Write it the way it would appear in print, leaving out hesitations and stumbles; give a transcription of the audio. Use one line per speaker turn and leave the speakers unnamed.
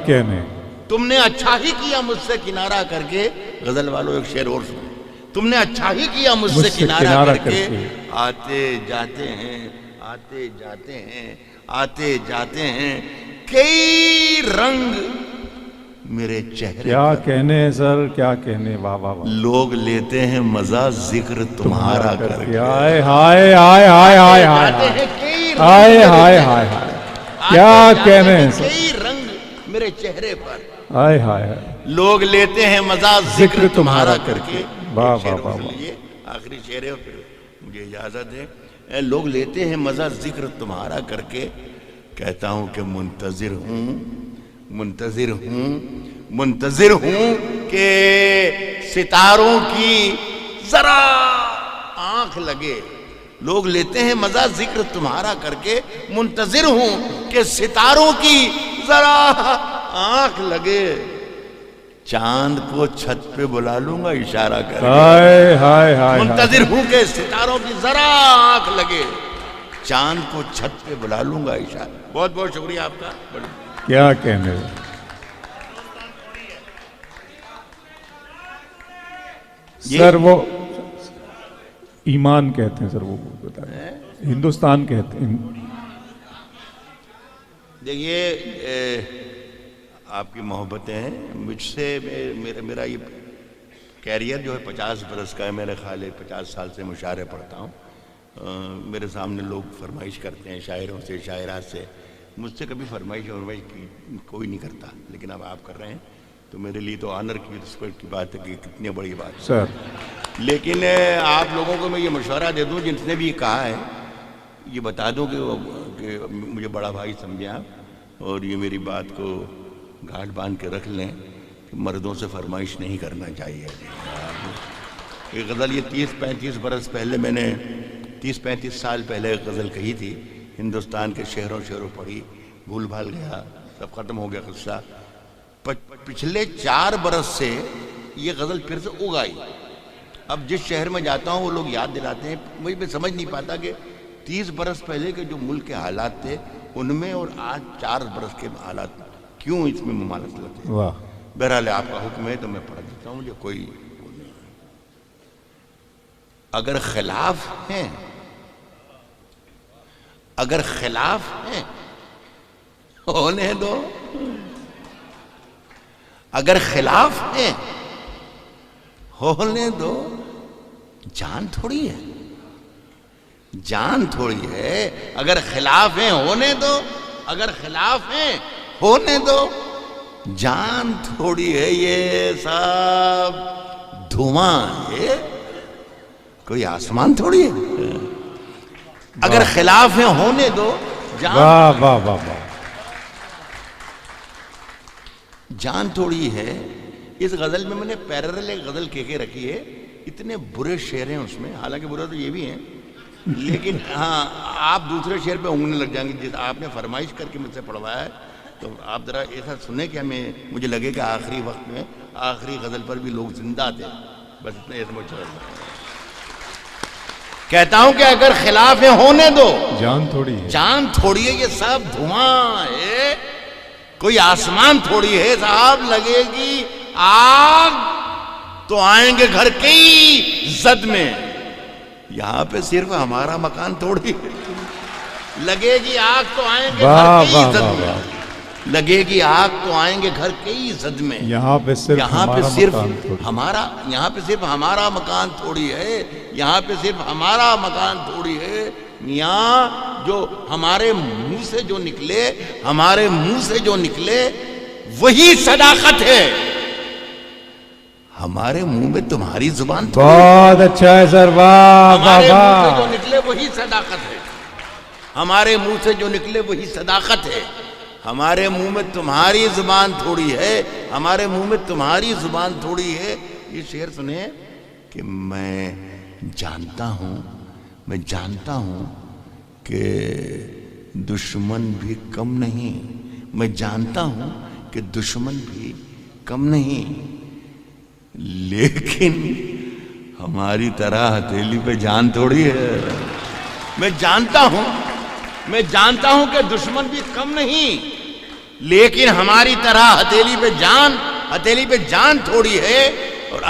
کہنے.
تم نے اچھا ہی کیا مجھ سے کنارہ کر کے. غزل والوں ایک شعر اور سنو. تم نے اچھا ہی کیا مجھ سے کنارہ کر کے. آتے جاتے ہیں آتے جاتے ہیں آتے جاتے ہیں کئی رنگ میرے چہرے.
کیا کہنے سر, کیا کہنے. واہ واہ واہ.
لوگ لیتے ہیں مزہ ذکر تمہارا کر کے.
ہائے ہائے ہائے ہائے ہائے ہائے ہائے ہائے ہائے ہائے. کیا کہنے سر.
کئی رنگ میرے چہرے پر.
ہائے ہائے.
لوگ لیتے ہیں مزہ ذکر تمہارا کر کے.
واہ واہ واہ.
آخری شعر ہے پھر مجھے اجازت ہے. لوگ لیتے ہیں مزہ ذکر تمہارا کر کے. کہتا ہوں کہ منتظر ہوں منتظر ہوں منتظر ہوں کہ ستاروں کی ذرا آنکھ لگے. لوگ لیتے ہیں مزہ ذکر تمہارا کر کے. منتظر ہوں کہ ستاروں کی ذرا آنکھ لگے. چاند کو چھت پہ بلا لوں گا اشارہ کر کے.
ہائے ہائے ہائے.
منتظر ہوں کہ ستاروں کی ذرا آنکھ لگے. چاند کو چھت پہ بلا لوں گا اشارہ. بہت بہت شکریہ آپ کا.
کیا کہنے. سر وہ ایمان کہتے ہیں سر, وہ بتائیں. ہندوستان کہتے ہیں.
دیکھیے آپ کی محبتیں ہیں مجھ سے. میرا یہ کیریئر جو ہے 50 برس کا ہے. میرے خیال ہے 50 سال سے مشاعرے پڑھتا ہوں. میرے سامنے لوگ فرمائش کرتے ہیں شاعروں سے شاعرات سے. مجھ سے کبھی فرمائش کوئی نہیں کرتا, لیکن اب آپ کر رہے ہیں تو میرے لیے تو آنر کی رسپیکٹ کی بات ہے کہ کتنی بڑی بات ہے
سر.
لیکن آپ لوگوں کو میں یہ مشورہ دے دوں جن نے بھی یہ کہا ہے, یہ بتا دوں کہ مجھے بڑا بھائی سمجھیں آپ, اور یہ میری بات کو گھاٹ باندھ کے رکھ لیں کہ مردوں سے فرمائش نہیں کرنا چاہیے. یہ غزل یہ 30-35 برس پہلے میں نے 30-35 سال پہلے ایک غزل کہی تھی. ہندوستان کے شہروں پڑھی, بھول بھال گیا, سب ختم ہو گیا قصہ. پچھلے 4 برس سے یہ غزل پھر سے اگائی. اب جس شہر میں جاتا ہوں وہ لوگ یاد دلاتے ہیں. مجھے میں سمجھ نہیں پاتا کہ 30 برس پہلے کے جو ملک کے حالات تھے ان میں اور آج 4 برس کے حالات کیوں اس میں مماثلت ہے. بہرحال آپ کا حکم ہے تو میں پڑھ دیتا ہوں. مجھے کوئی اگر خلاف ہیں اگر خلاف ہیں ہونے دو. اگر خلاف ہیں ہونے دو. جان تھوڑی ہے جان تھوڑی ہے. اگر خلاف ہیں ہونے دو. اگر خلاف ہیں ہونے دو. جان تھوڑی ہے یہ سب دھواں ہے, کوئی آسمان تھوڑی ہے. اگر خلاف ہیں ہونے دو.
واہ واہ واہ.
جان تھوڑی ہے. اس غزل میں نے پیرل ایک غزل کے رکھی ہے. اتنے برے شعر ہیں اس میں, حالانکہ برے تو یہ بھی ہیں, لیکن ہاں آپ دوسرے شعر پہ اونگنے لگ جائیں گے. جس آپ نے فرمائش کر کے مجھ سے پڑھوایا ہے تو آپ ذرا ایسا سنیں کہ مجھے لگے کہ آخری وقت میں آخری غزل پر بھی لوگ زندہ تھے. بس اتنا یہ سمجھ کہتا ہوں کہ اگر خلاف ہیں ہونے دو.
جان تھوڑی ہے
جان تھوڑی ہے یہ سب دھواں ہے, کوئی آسمان تھوڑی ہے صاحب. لگے گی آگ تو آئیں گے گھر کی زد میں. یہاں پہ صرف ہمارا مکان تھوڑی ہے. لگے گی آگ تو آئیں گے گھر کی زد میں. لگے گی آگ تو آئیں گے گھر کی زد میں.
یہاں پہ صرف
ہمارا یہاں پہ صرف ہمارا مکان تھوڑی ہے. یہاں پہ صرف ہمارا مکان تھوڑی ہے. یہاں جو ہمارے منہ سے جو نکلے ہمارے منہ سے جو نکلے وہی صداقت ہے. ہمارے منہ میں تمہاری زبان
بہت اچھا ہے سر. واہ
ہمارے منہ سے جو نکلے وہی صداقت ہے. ہمارے منہ سے جو نکلے وہی صداقت ہے. ہمارے منہ میں تمہاری زبان تھوڑی ہے. ہمارے منہ میں تمہاری زبان تھوڑی ہے. یہ شعر سنیں کہ میں جانتا ہوں کہ دشمن بھی کم نہیں. میں جانتا ہوں کہ دشمن بھی کم نہیں, لیکن ہماری طرح ہتھیلی پہ جان تھوڑی ہے. میں جانتا ہوں کہ دشمن بھی کم نہیں, لیکن ہماری طرح ہتھیلی پہ جان تھوڑی ہے اور